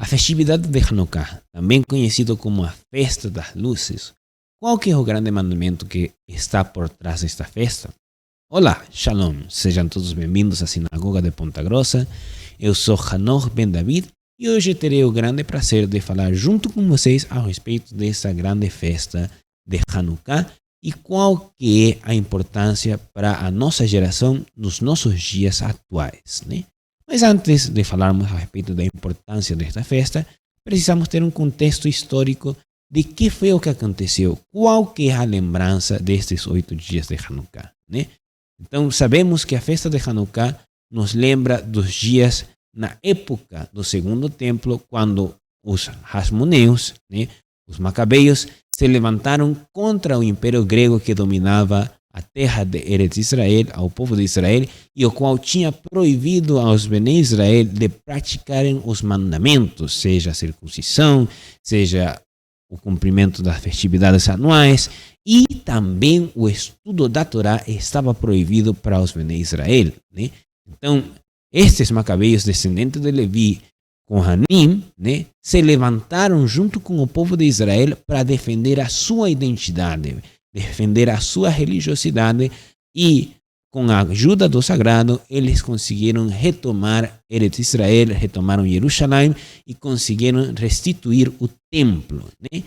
festividade de Hanukkah, também conhecido como a Festa das Luzes, qual que é o grande mandamento que está por trás desta festa? Olá, Shalom, sejam todos bem-vindos à Sinagoga de Ponta Grossa. Eu sou Hanor Ben David e hoje terei o grande prazer de falar junto com vocês a respeito dessa grande festa de Hanukkah e qual que é a importância para a nossa geração nos nossos dias atuais, né? Mas antes de falarmos a respeito da importância desta festa, precisamos ter um contexto histórico de que foi o que aconteceu, qual que é a lembrança destes 8 dias de Hanukkah, né? Então sabemos que a festa de Hanukkah nos lembra dos dias na época do Segundo Templo, quando os Hasmoneus, né, os Macabeus, se levantaram contra o Império Grego que dominava a terra de Eretz Israel, ao povo de Israel, e o qual tinha proibido aos Bnei Israel de praticarem os mandamentos, seja a circuncisão, seja o cumprimento das festividades anuais, e também o estudo da Torá estava proibido para os Bnei Israel, né? Então, estes Macabeus, descendentes de Levi, com Hanim, né, se levantaram junto com o povo de Israel para defender a sua identidade, defender a sua religiosidade, e com a ajuda do sagrado eles conseguiram retomar Eretz Israel, retomaram Jerusalém e conseguiram restituir o templo, né?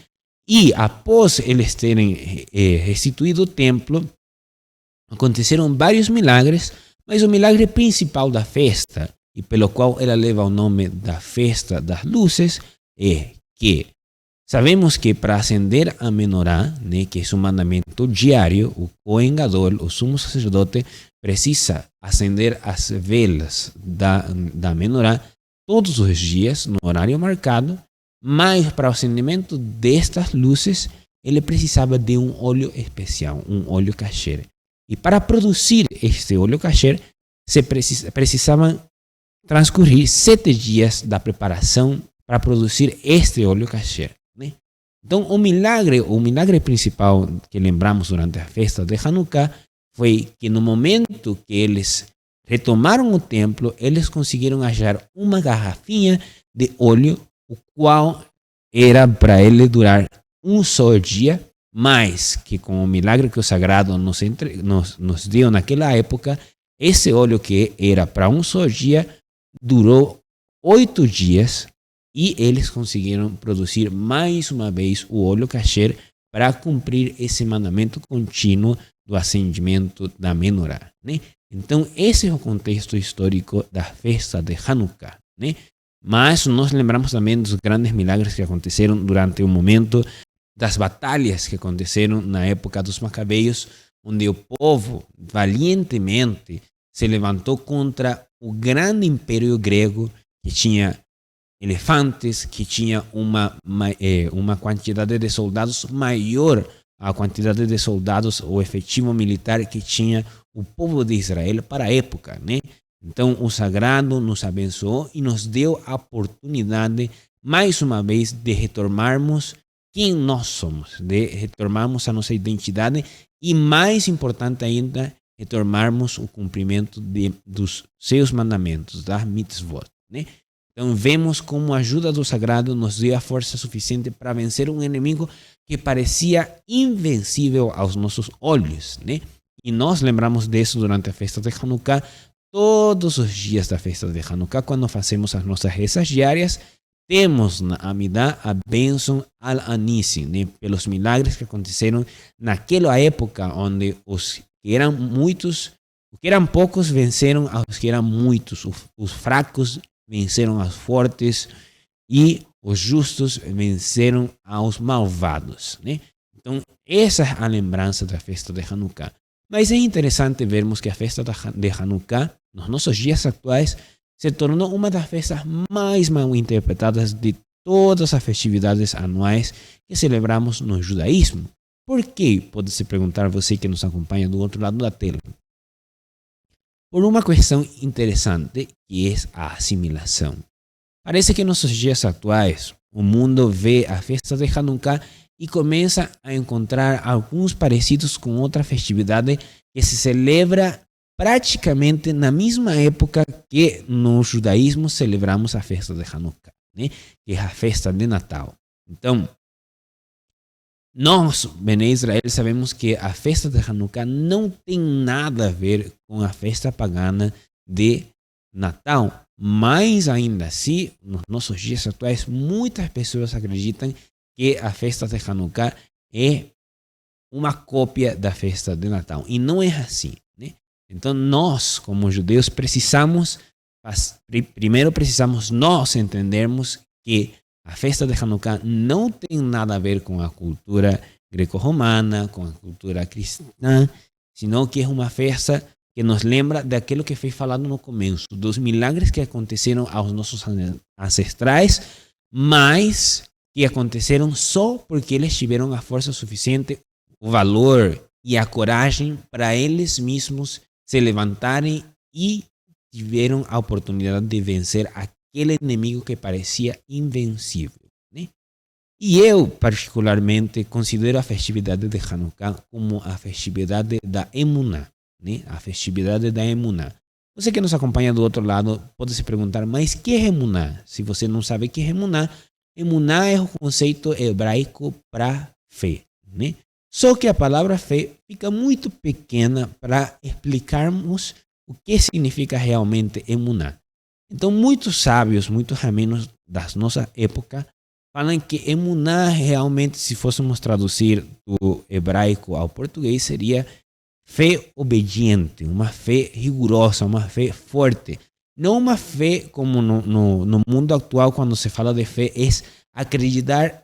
E após eles terem restituído o templo, aconteceram vários milagres, mas o milagre principal da festa, e pelo qual ela leva o nome da Festa das Luzes, é que sabemos que para acender a menorá, né, que é um mandamento diário, o Kohen Gadol, o sumo sacerdote, precisa acender as velas da menorá todos os dias, no horário marcado, mas para o acendimento destas luzes, ele precisava de um óleo especial, um óleo kasher. E para produzir este óleo kasher, precisavam transcorrer 7 dias da preparação para produzir este óleo kasher, né? Então, o milagre principal que lembramos durante a festa de Hanukkah foi que no momento que eles retomaram o templo, eles conseguiram achar uma garrafinha de óleo, o qual era para ele durar um só dia, mas que com o milagre que o sagrado nos deu naquela época, esse óleo que era para um só dia durou 8 dias e eles conseguiram produzir mais uma vez o óleo kasher para cumprir esse mandamento contínuo do acendimento da menorá, né? Então esse é o contexto histórico da festa de Hanukkah, né? Mas nós lembramos também dos grandes milagres que aconteceram durante o momento das batalhas que aconteceram na época dos Macabeus, onde o povo valientemente se levantou contra o grande império grego, que tinha elefantes, que tinha uma quantidade de soldados maior à quantidade de soldados, o efetivo militar que tinha o povo de Israel para a época, né? Então o sagrado nos abençoou e nos deu a oportunidade, mais uma vez, de retomarmos quem nós somos, de retomarmos a nossa identidade e, mais importante ainda, retomarmos o cumprimento dos seus mandamentos, das mitzvot, né? Então vemos como a ajuda do sagrado nos deu a força suficiente para vencer um inimigo que parecia invencível aos nossos olhos, né? E nós lembramos disso durante a festa de Hanukkah, todos os dias da festa de Hanukkah, quando fazemos as nossas rezas diárias, temos na Amidá a bênção al-Anissim, né? Pelos milagres que aconteceram naquela época, onde os que eram muitos, os que eram poucos venceram aos que eram muitos, os fracos venceram aos fortes e os justos venceram aos malvados, né? Então essa é a lembrança da festa de Hanukkah. Mas é interessante vermos que a festa de Hanukkah, nos nossos dias atuais, se tornou uma das festas mais mal interpretadas de todas as festividades anuais que celebramos no judaísmo. Por quê? Pode se perguntar você que nos acompanha do outro lado da tela. Por uma questão interessante, que é a assimilação. Parece que nos nossos dias atuais, o mundo vê a festa de Hanukkah e começa a encontrar alguns parecidos com outra festividade que se celebra praticamente na mesma época que no judaísmo celebramos a festa de Hanukkah, né? Que é a festa de Natal. Então, nós, Bnei Israel, sabemos que a festa de Hanukkah não tem nada a ver com a festa pagana de Natal, mas ainda assim, nos nossos dias atuais, muitas pessoas acreditam que a festa de Hanukkah é uma cópia da festa de Natal, e não é assim, né? Então nós, como judeus, primeiro precisamos nós entendermos que a festa de Hanukkah não tem nada a ver com a cultura greco-romana, com a cultura cristã, senão que é uma festa que nos lembra daquilo que foi falado no começo, dos milagres que aconteceram aos nossos ancestrais, mas que aconteceram só porque eles tiveram a força suficiente, o valor e a coragem para eles mesmos se levantarem e tiveram a oportunidade de vencer aquele inimigo que parecia invencível, né? E eu, particularmente, considero a festividade de Hanukkah como a festividade da Emuná, né? A festividade da Emuná. Você que nos acompanha do outro lado pode se perguntar, mas que é Emuná? Se você não sabe o que é Emuná, Emuná é o conceito hebraico para fé, né? Só que a palavra fé fica muito pequena para explicarmos o que significa realmente Emuná. Então, muitos sábios, muitos rabinos da nossa época falam que Emuná realmente, se fôssemos traduzir do hebraico ao português, seria fé obediente, uma fé rigorosa, uma fé forte. Não uma fé como no mundo atual, quando se fala de fé, é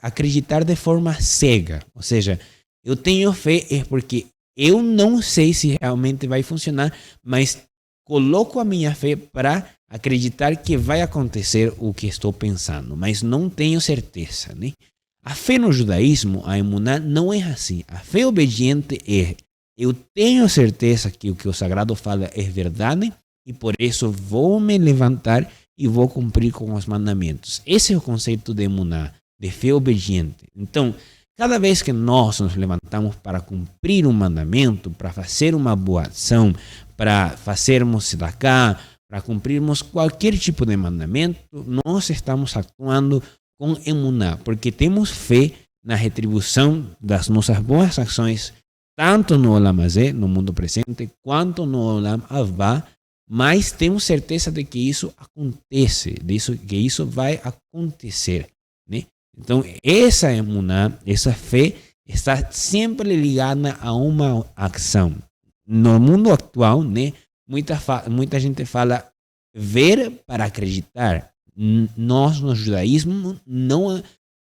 acreditar de forma cega. Ou seja, eu tenho fé é porque eu não sei se realmente vai funcionar, mas coloco a minha fé para acreditar que vai acontecer o que estou pensando, mas não tenho certeza, né? A fé no judaísmo, a emuná, não é assim. A fé obediente é: eu tenho certeza que o sagrado fala é verdade e por isso vou me levantar e vou cumprir com os mandamentos. Esse é o conceito de emuná, de fé obediente. Então, cada vez que nós nos levantamos para cumprir um mandamento, para fazer uma boa ação, para fazermos tzedakah, para cumprirmos qualquer tipo de mandamento, nós estamos atuando com emuná, porque temos fé na retribuição das nossas boas ações, tanto no Olam Hazé, no mundo presente, quanto no Olam Havá, mas temos certeza de que isso acontece, que isso vai acontecer, né? Então, essa emuná, essa fé, está sempre ligada a uma ação. No mundo atual, né, muita gente fala ver para acreditar. Nós, no judaísmo, não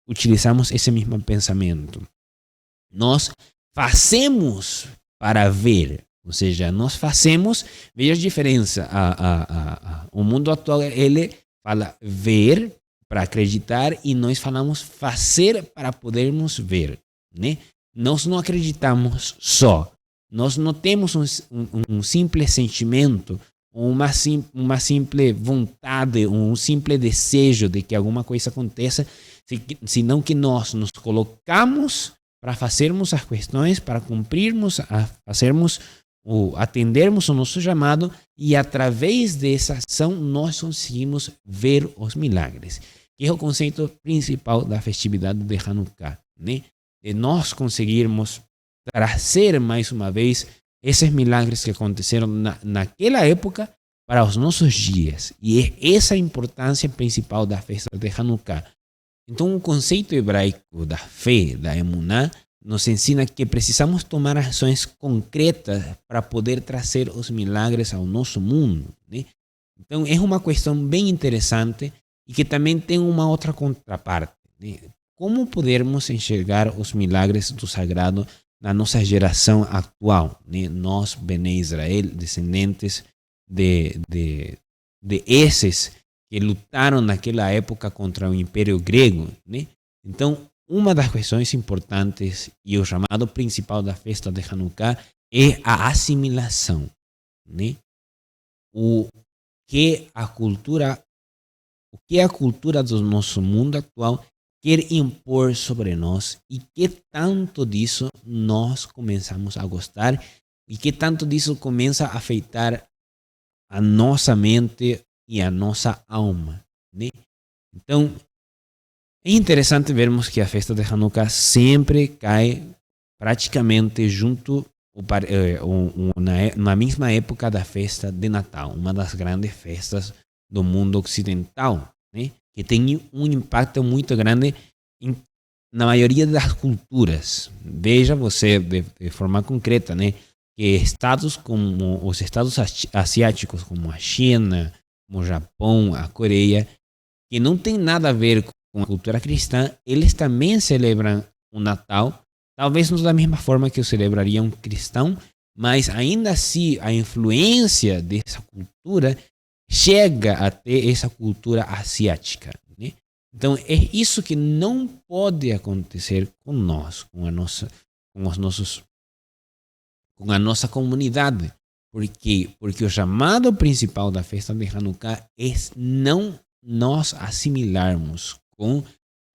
utilizamos esse mesmo pensamento. Nós fazemos para ver. Ou seja, nós fazemos, veja a diferença. O mundo atual, ele fala ver para acreditar e nós falamos fazer para podermos ver, né? Nós não acreditamos só. Nós não temos um simples sentimento, uma simples vontade, um simples desejo de que alguma coisa aconteça, senão que nós nos colocamos para fazermos as questões, para cumprirmos, atendermos o nosso chamado e através dessa ação nós conseguimos ver os milagres. Que é o conceito principal da festividade de Hanukkah, né? De nós conseguirmos trazer mais uma vez esses milagres que aconteceram naquela época para os nossos dias. E é essa a importância principal da festa de Hanukkah. Então, o conceito hebraico da fé, da emuná, nos ensina que precisamos tomar ações concretas para poder trazer os milagres ao nosso mundo, né? Então, é uma questão bem interessante e que também tem uma outra contraparte, né? Como podermos enxergar os milagres do sagrado na nossa geração atual, né? Nós, Bnei Israel, descendentes de esses que lutaram naquela época contra o Império Grego, né? Então, uma das questões importantes e o chamado principal da festa de Hanukkah é a assimilação, né? O que a cultura do nosso mundo atual quer impor sobre nós e que tanto disso nós começamos a gostar e que tanto disso começa a afetar a nossa mente e a nossa alma, né? Então, É interessante vermos que a festa de Hanukkah sempre cai praticamente junto na mesma época da festa de Natal, uma das grandes festas do mundo ocidental, né? Que tem um impacto muito grande na maioria das culturas. Veja você de forma concreta, né? Que estados como os estados asiáticos, como a China, como o Japão, a Coreia, que não tem nada a ver com a cultura cristã, eles também celebram o Natal, talvez não da mesma forma que eu celebraria um cristão, mas ainda assim a influência dessa cultura chega até essa cultura asiática, né? Então é isso que não pode acontecer com nós, com a nossa comunidade. Por quê? Porque o chamado principal da festa de Hanukkah é não nós assimilarmos com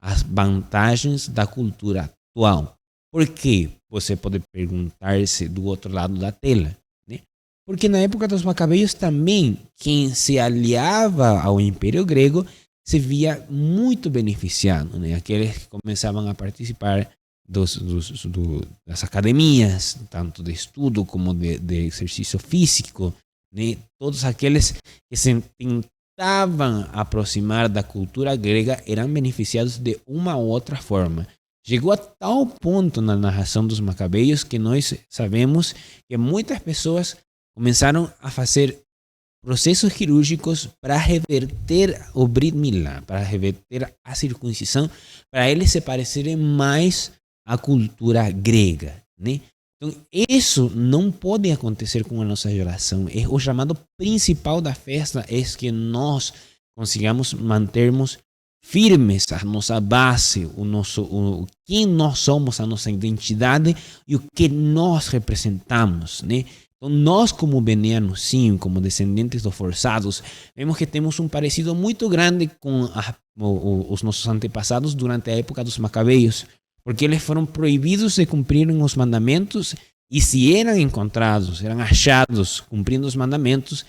as vantagens da cultura atual. Por quê? Você pode perguntar-se do outro lado da tela, né? Porque na época dos Macabeus também, quem se aliava ao Império Grego se via muito beneficiado, né? Aqueles que começavam a participar das academias, tanto de estudo como de exercício físico, né? Todos aqueles que se tentavam aproximar da cultura grega eram beneficiados de uma ou outra forma. Chegou a tal ponto na narração dos Macabeus que nós sabemos que muitas pessoas começaram a fazer processos cirúrgicos para reverter o Brit Milá, para reverter a circuncisão, para eles se parecerem mais à cultura grega, né? Então, isso não pode acontecer com a nossa geração. O chamado principal da festa é que nós consigamos mantermos firmes a nossa base, quem nós somos, a nossa identidade e o que nós representamos, né? Então, nós como benianos, sim, como descendentes dos forçados, vemos que temos um parecido muito grande com os nossos antepassados durante a época dos Macabeus, porque eles foram proibidos de cumprirem os mandamentos e se eram encontrados, eram achados cumprindo os mandamentos,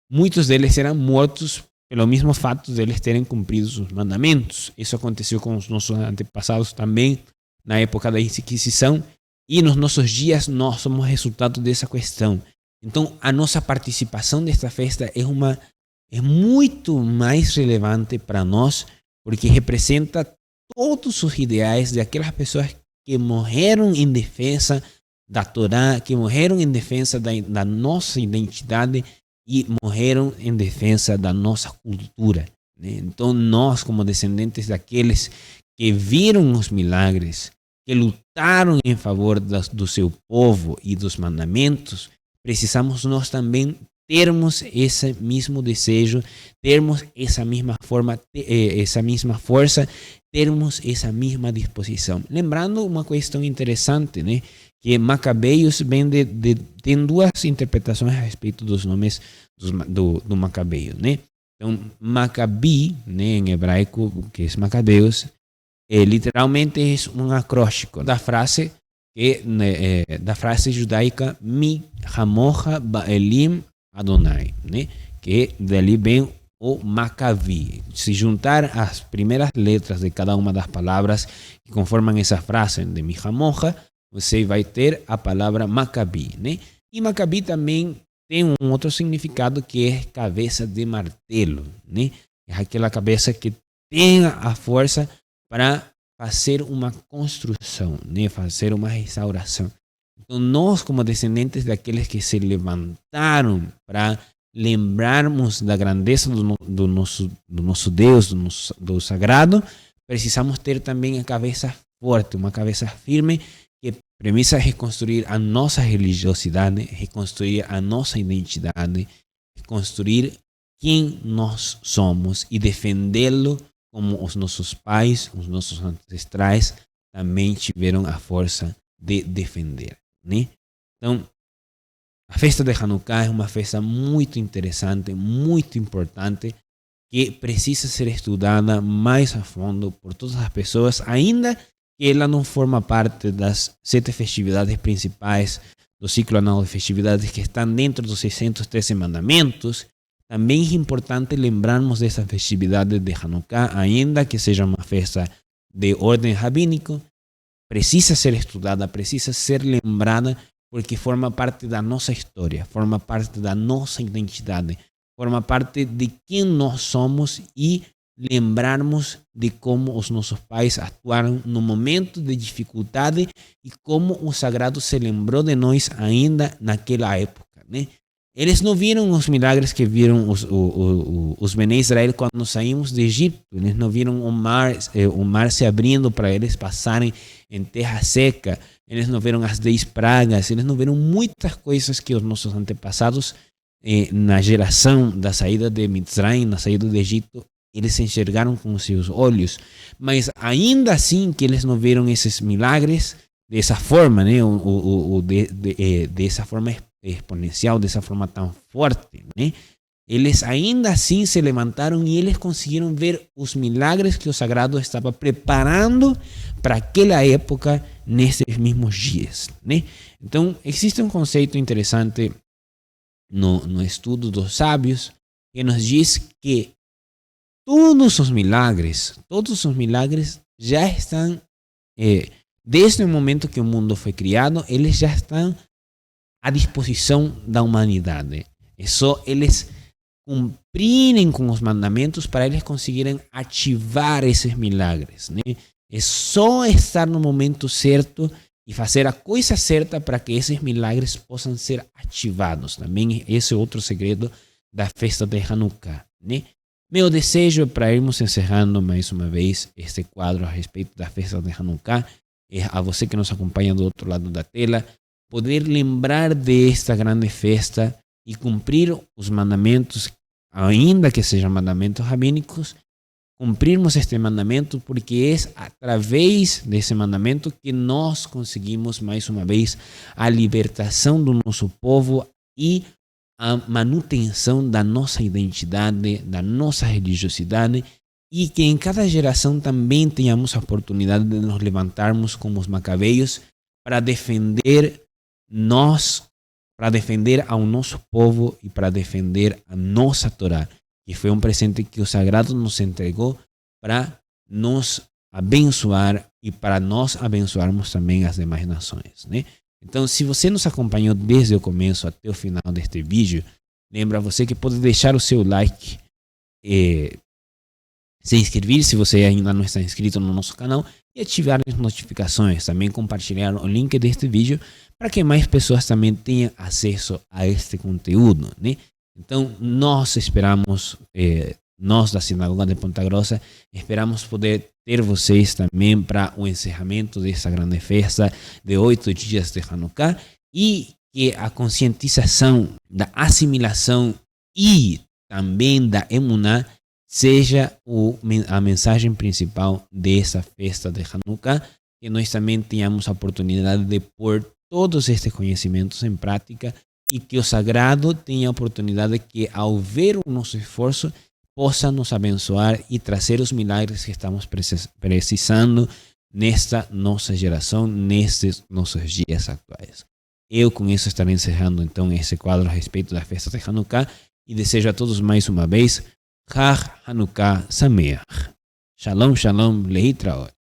muitos deles eram mortos pelo mesmo fato de eles terem cumprido os mandamentos. Isso aconteceu com os nossos antepassados também na época da Inquisição e nos nossos dias nós somos resultado dessa questão. Então a nossa participação nesta festa é muito mais relevante para nós porque representa todos os ideais de aquelas pessoas que morreram em defesa da Torá, que morreram em defesa da nossa identidade e morreram em defesa da nossa cultura, né? Então nós, como descendentes daqueles que viram os milagres, que lutaram em favor do seu povo e dos mandamentos, precisamos nós também termos esse mesmo desejo, termos essa mesma forma, essa mesma força, termos essa mesma disposição. Lembrando uma questão interessante, né? Que Macabeus vem tem duas interpretações a respeito dos nomes do Macabeu, né? Então, Macabi, né, em hebraico, que é Macabeus, literalmente é um acróstico da frase da frase judaica Mi Hamocha Ba'elim Adonai, né? Que dali vem o Macabi. Se juntar as primeiras letras de cada uma das palavras que conformam essa frase de Mi Hamocha, você vai ter a palavra Macabi, né? E Macabi também tem um outro significado que é cabeça de martelo, né? É aquela cabeça que tem a força para fazer uma construção, né? Fazer uma restauração. Então nós, como descendentes daqueles que se levantaram para lembrarmos da grandeza do nosso Deus, do sagrado, precisamos ter também a cabeça forte, uma cabeça firme que permita reconstruir a nossa religiosidade, reconstruir a nossa identidade, reconstruir quem nós somos e defendê-lo como os nossos pais, os nossos ancestrais também tiveram a força de defender, né? Então, a festa de Hanukkah é uma festa muito interessante, muito importante, que precisa ser estudada mais a fundo por todas as pessoas, ainda que ela não forma parte das 7 festividades principais do ciclo anual de festividades que estão dentro dos 613 mandamentos. Também é importante lembrarmos dessa festividade de Hanukkah, ainda que seja uma festa de ordem rabínico, precisa ser estudada, precisa ser lembrada, porque forma parte da nossa história, forma parte da nossa identidade, forma parte de quem nós somos e lembrarmos de como os nossos pais atuaram no momento de dificuldade e como o Sagrado se lembrou de nós ainda naquela época, né? Eles não viram os milagres que viram os Bené Israel quando saímos do Egito. Eles não viram o mar se abrindo para eles passarem em terra seca. Eles não viram as 10 pragas. Eles não viram muitas coisas que os nossos antepassados, na geração da saída de Mitzrayim, na saída do Egito, eles enxergaram com os seus olhos. Mas ainda assim que eles não viram esses milagres dessa forma, né? Dessa forma exponencial, dessa forma tão forte, né? Eles ainda assim se levantaram e eles conseguiram ver os milagres que o Sagrado estava preparando para aquela época nesses mesmos dias, né? Então, existe um conceito interessante no estudo dos sábios que nos diz que todos os milagres já estão, desde o momento que o mundo foi criado, eles já estão à disposição da humanidade. É só eles cumprirem com os mandamentos para eles conseguirem ativar esses milagres, né? É só estar no momento certo e fazer a coisa certa para que esses milagres possam ser ativados. Também esse é outro segredo da festa de Hanukkah, né? Meu desejo para irmos encerrando mais uma vez este quadro a respeito da festa de Hanukkah é a você que nos acompanha do outro lado da tela poder lembrar desta grande festa e cumprir os mandamentos, ainda que sejam mandamentos rabínicos, cumprirmos este mandamento, porque é através desse mandamento que nós conseguimos, mais uma vez, a libertação do nosso povo e a manutenção da nossa identidade, da nossa religiosidade, e que em cada geração também tenhamos a oportunidade de nos levantarmos como os macabeios para defender ao nosso povo e para defender a nossa Torá, que foi um presente que o Sagrado nos entregou para nos abençoar e para nós abençoarmos também as demais nações, né? Então, se você nos acompanhou desde o começo até o final deste vídeo, lembra você que pode deixar o seu like, se inscrever se você ainda não está inscrito no nosso canal e ativar as notificações. Também compartilhar o link deste vídeo para que mais pessoas também tenham acesso a este conteúdo, né? Então, nós esperamos, nós da Sinagoga de Ponta Grossa, esperamos poder ter vocês também para o encerramento dessa grande festa de 8 dias de Hanukkah e que a conscientização da assimilação e também da emuná seja a mensagem principal dessa festa de Hanukkah, que nós também tenhamos a oportunidade de pôr todos estes conhecimentos em prática e que o Sagrado tenha a oportunidade que, ao ver o nosso esforço, possa nos abençoar e trazer os milagres que estamos precisando nesta nossa geração, nestes nossos dias atuais. Eu com isso estarei encerrando então esse quadro a respeito da festa de Hanukkah e desejo a todos mais uma vez Chag Hanukkah Sameach. Shalom, shalom, leitraot.